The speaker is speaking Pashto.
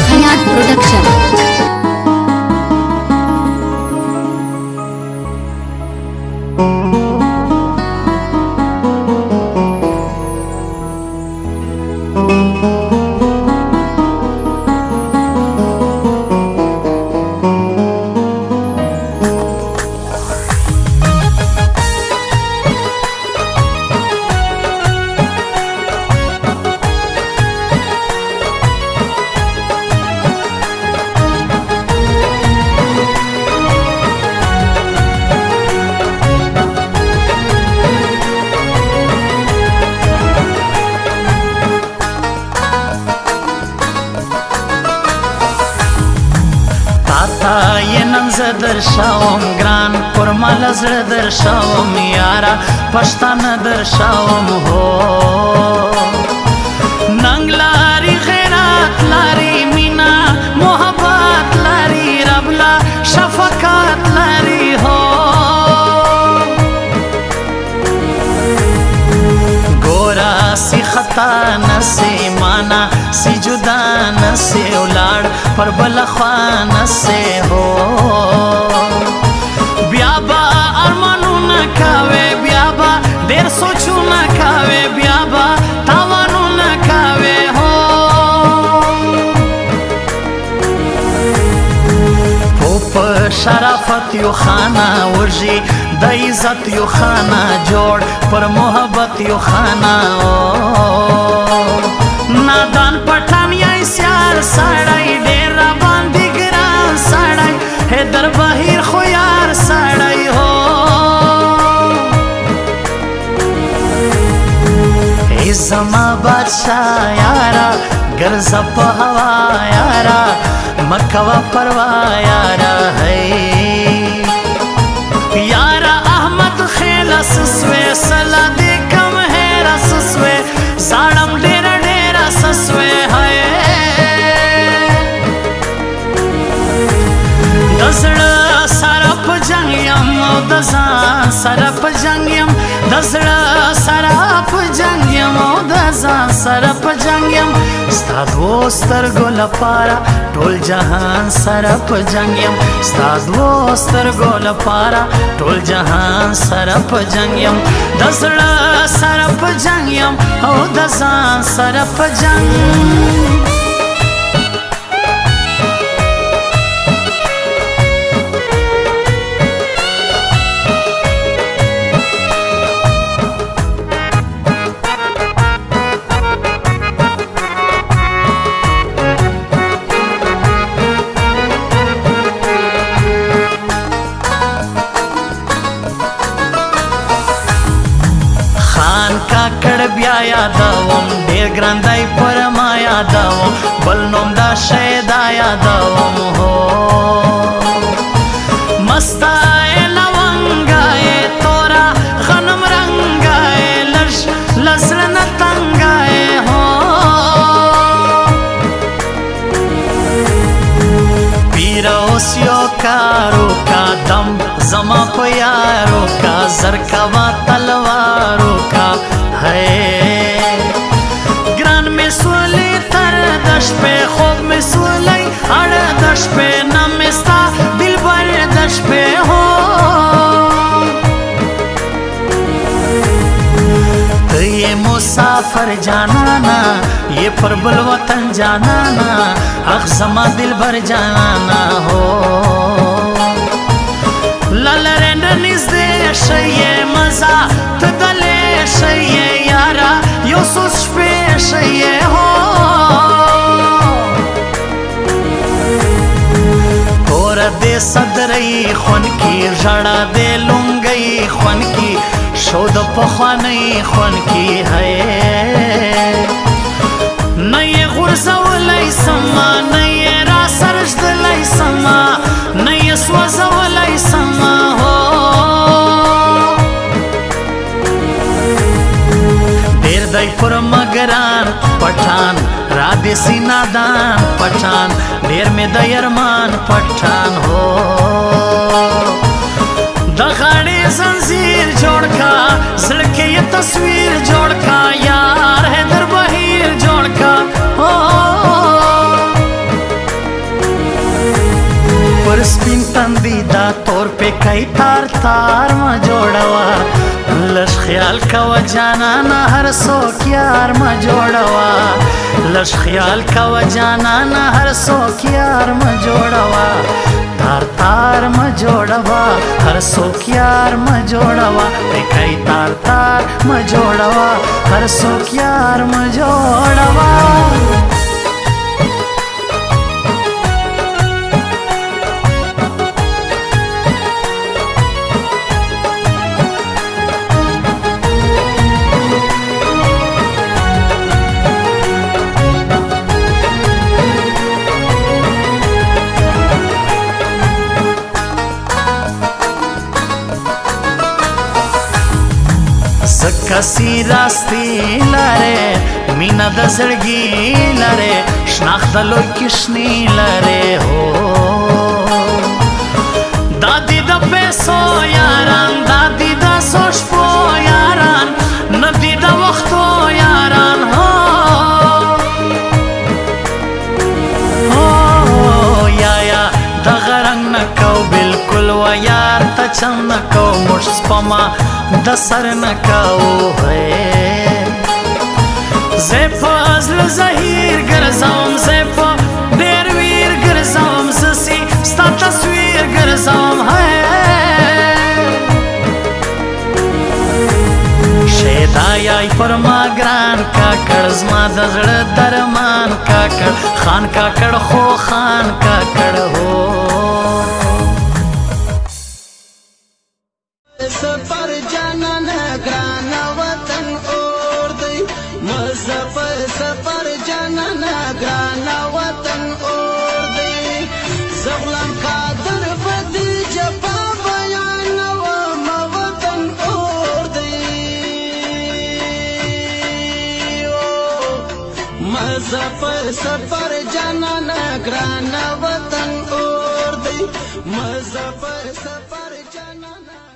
Hayat Production. یه نن زه در شوم ګران پر مال زړه در شوم یاره پښتانه در شوم هو ننګ لاري غیرت لاري مینا محبت لاري رب لا شفقت لاري هو ګورا سی خطا نسی مانا سی جدا نسی ولاړ پر بل خوانه سے ہو بیا با ارمانو نہ کاوے بیا با دیر سوچو نہ کاوے بیا با تاوانو نہ کاوے ہو پوپ شرافت یو خانہ ورژی د عزت یو خانہ جوړ پر محبت یو خانہ نادان پټان یا سیار سړی ډېر باندې ګران سړی حیدر بهیر خو یار سړی هو ای زما بادشاه یارا ګرځه په هوا یارا مکوه پروا یارا یارا احمد خیله سسوې سلا دې کم هیره سسوې زاړم ډېر سسوے ہے دزړه سره په جنگ یم او د ځان سره په جنگ یم دزړه سره په جنگ یم او د ځان سره په جنگ یم ستا دوو سترګو لپاره ټول جهان سره په جنگ یم ستا دوو سترګو لپاره ټول جهان سره په جنگ یم دزړه سره په جنگ یم او د ځان سره په جنگ بیا یادوم ډېر ګران دی پر ما یادوم بل نوم دا شی دا یادوم هو مستا یې لونګه یې تورا غنم رنګه یې لږ له زړه نه تنګه یې هو پیره اوس یو کارو کا دم زما په یارو کا زر کوا تلوارو کا گران میں سولی تر دش پہ خوب میں سولی اڑ دش پہ نمستا دل بر دش پہ ہو تو یہ مسافر جانانا یہ پر بل وطن جانانا اخزما دل بر جانانا ہو لالرین نزدے شیئے مزا تدلے شیئے یارا یو سوس شپے شیئے ہو تورا دے صدرئی خون کی جڑا دے لنگئی خون کی شود پخوانئی خون کی ہے نئی غرزولی سما نئی را سرجدلی سما نئی سوزولی سما ہو دیر دی پر مگران پٹھان را دیسی نادان پٹھان دیر میں دی ارمان پٹھان ہو دغاڑی زنزیر جوڑ کا زڑکے یہ تصویر جوڑ کا یار پکای تار تار ما جوړوا لږ خیال کوه جانانه هر څوک یار ما جوړوا لږ خیال کوه جانانه هر څوک یار ما جوړوا تار تار ما جوړوا هر څوک یار ما جوړوا پکای تار تار ما جوړوا هر څوک یار ما جوړوا کسی راستی لاره مینا د زړګي لاره شناخت لوی کشنی لاره هو دادی د پیسو یاران دادی د سوشپو یاران ندی د وختو یاران هو یا د غرنګ نکو بالکل و یار ته چم نکو مش سپما د سر نکاو ہے زه په ازل زهیر ګرځوم زه په ډېر ویر ګرځوم زسي ستا تصویر ګرځوم ہے شیدایای پر ما ګران کاکړ زما د زړه درمان کاکړ خان کاکړ خو خان کاکړ هو سفر جانان گران وطن اور دی مظفر سفر جانان گران وطن اور دی زغلم قادر بدی جفا بیان و وطن اور دی مظفر سفر جانان گران وطن اور دی مظفر سفر جانان